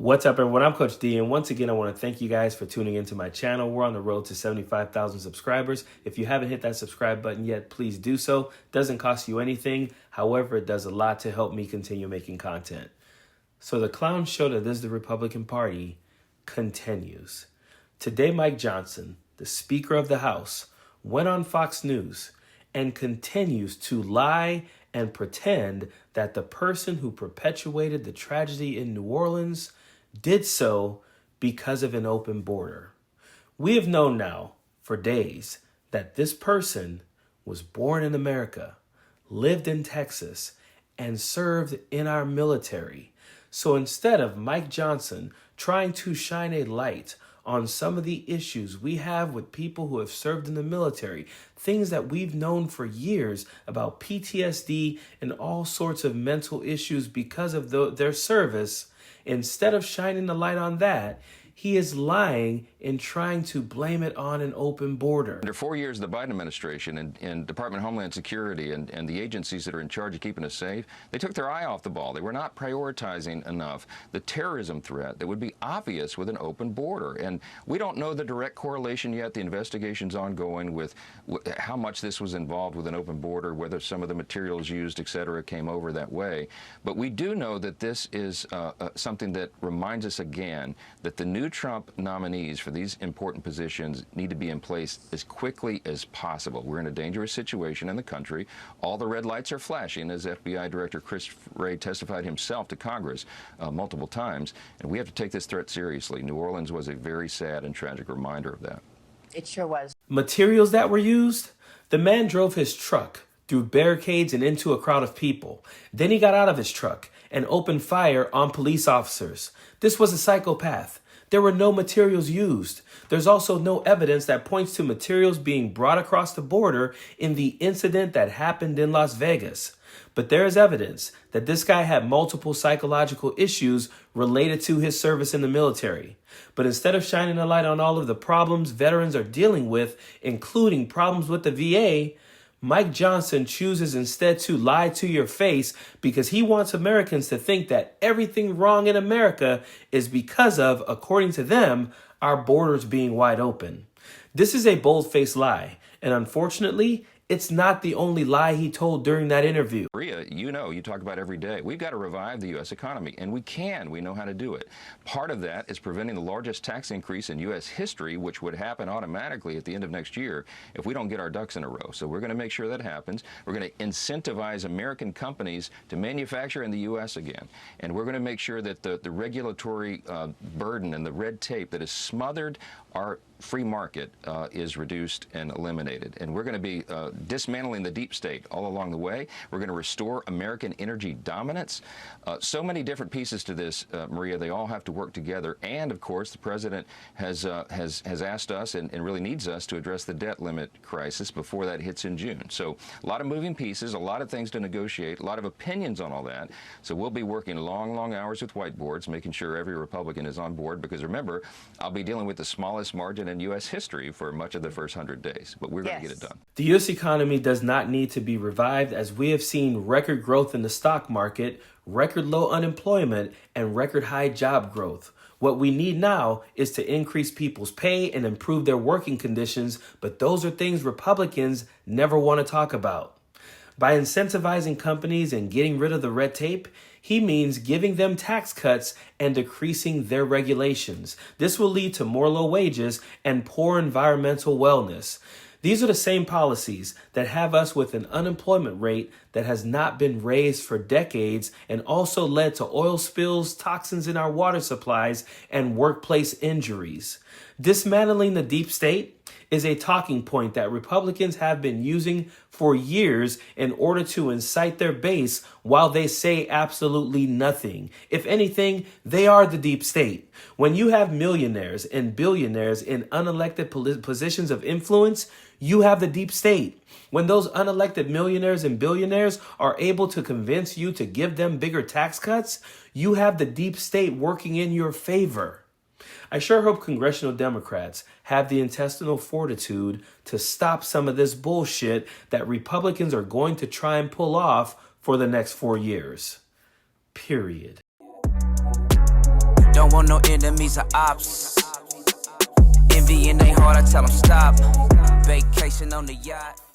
What's up, everyone? I'm Coach D, and once again, I want to thank you guys for tuning into my channel. We're on the road to 75,000 subscribers. If you haven't hit that subscribe button yet, please do so. It doesn't cost you anything. However, it does a lot to help me continue making content. So the clown show that is the Republican Party continues. Today, Mike Johnson, the Speaker of the House, went on Fox News and continues to lie and pretend that the person who perpetuated the tragedy in New Orleans did so because of an open border. We have known now for days that this person was born in America, lived in Texas, and served in our military. So instead of Mike Johnson trying to shine a light on some of the issues we have with people who have served in the military, things that we've known for years about PTSD and all sorts of mental issues because of their service, instead of shining the light on that, he is lying and trying to blame it on an open border. Under 4 years of the Biden administration and Department of Homeland Security and the agencies that are in charge of keeping us safe, they took their eye off the ball. They were not prioritizing enough the terrorism threat that would be obvious with an open border. And we don't know the direct correlation yet. The investigation's ongoing with how much this was involved with an open border, whether some of the materials used, et cetera, came over that way. But we do know that this is something that reminds us again that the new Trump nominees for these important positions need to be in place as quickly as possible. We're in a dangerous situation in the country. All the red lights are flashing, as FBI Director Chris Wray testified himself to Congress multiple times, and we have to take this threat seriously. New Orleans was a very sad and tragic reminder of that. It sure was. Materials that were used? The man drove his truck through barricades and into a crowd of people. Then he got out of his truck and opened fire on police officers. This was a psychopath. There were no materials used. There's also no evidence that points to materials being brought across the border in the incident that happened in Las Vegas. But there is evidence that this guy had multiple psychological issues related to his service in the military. But instead of shining a light on all of the problems veterans are dealing with, including problems with the VA, Mike Johnson chooses instead to lie to your face because he wants Americans to think that everything wrong in America is because of, according to them, our borders being wide open. This is a bold-faced lie, and unfortunately, it's not the only lie he told during that interview. Maria, you talk about every day. We've got to revive the U.S. economy, and we can. We know how to do it. Part of that is preventing the largest tax increase in U.S. history, which would happen automatically at the end of next year if we don't get our ducks in a row. So we're going to make sure that happens. We're going to incentivize American companies to manufacture in the U.S. again, and we're going to make sure that the regulatory burden and the red tape that has smothered our free market is reduced and eliminated. And we're going to be dismantling the deep state all along the way. We're going to restore American energy dominance. So many different pieces to this, Maria. They all have to work together. And, of course, the president has asked us and really needs us to address the debt limit crisis before that hits in June. So a lot of moving pieces, a lot of things to negotiate, a lot of opinions on all that. So we'll be working long, long hours with whiteboards, making sure every Republican is on board. Because, remember, I'll be dealing with the smallest margin in U.S. history for much of the first 100 days, but we're going to get it done. The U.S. economy does not need to be revived, as we have seen record growth in the stock market, record low unemployment, and record high job growth. What we need now is to increase people's pay and improve their working conditions, but those are things Republicans never want to talk about. By incentivizing companies and getting rid of the red tape, he means giving them tax cuts and decreasing their regulations. This will lead to more low wages and poor environmental wellness. These are the same policies that have us with an unemployment rate that has not been raised for decades and also led to oil spills, toxins in our water supplies, and workplace injuries. Dismantling the deep state is a talking point that Republicans have been using for years in order to incite their base while they say absolutely nothing. If anything, they are the deep state. When you have millionaires and billionaires in unelected positions of influence, you have the deep state. When those unelected millionaires and billionaires are able to convince you to give them bigger tax cuts, you have the deep state working in your favor. I sure hope congressional Democrats have the intestinal fortitude to stop some of this bullshit that Republicans are going to try and pull off for the next 4 years. Period. Don't want no enemies or ops. Envy in they heart, I tell them stop. Vacation on the yacht.